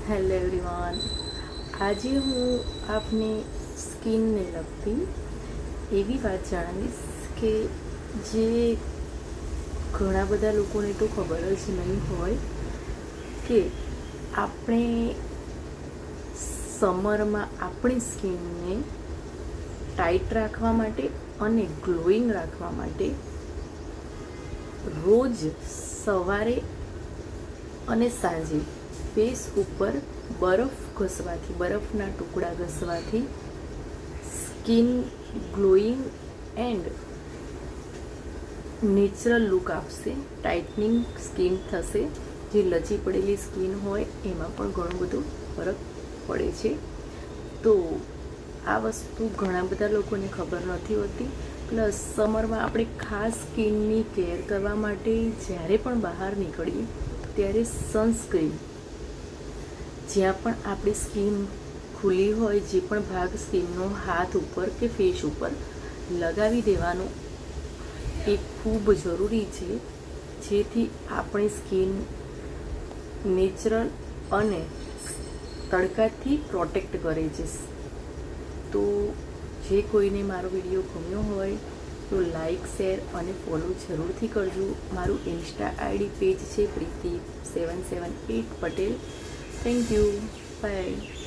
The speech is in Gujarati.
હેલો એવરીવન, આજે હું આપને સ્કિનને લગતી એવી વાત જણાવીશ કે જે ઘણા બધા લોકોને તો ખબર જ નહીં હોય કે આપણે સમરમાં આપણી સ્કિનને ટાઈટ રાખવા માટે અને ગ્લોઈંગ રાખવા માટે રોજ સવારે અને સાંજે ફેસ ઉપર બરફ ઘસવાથી, બરફના ટુકડા ઘસવાથી skin glowing and natural look આપશે, ટાઇટનિંગ સ્કિન થશે. જે લચી પડેલી સ્કિન હોય એમાં પણ ઘણો બધો ફરક પડે છે. તો આ વસ્તુ ઘણા બધા લોકોને ખબર નથી હોતી. પ્લસ સમરમાં આપણે ખાસ સ્કિનની કેર કરવા માટે જ્યારે પણ બહાર નીકળીએ ત્યારે સનસ્ક્રીન, જ્યાં પણ આપણી સ્કિન ખુલ્લી હોય, જે પણ ભાગ સ્કિનનો હાથ ઉપર કે ફેસ ઉપર લગાવી દેવાનો એ ખૂબ જરૂરી છે, જેથી આપણી સ્કિન નેચરલ અને તડકાથી પ્રોટેક્ટ કરે છે. તો જે કોઈને મારો વિડીયો ગમ્યો હોય તો લાઈક, શેર અને ફોલો જરૂરથી કરજો. મારું ઇન્સ્ટા આઈડી પેજ છે પ્રીતિ778 પટેલ. Thank you. બાય.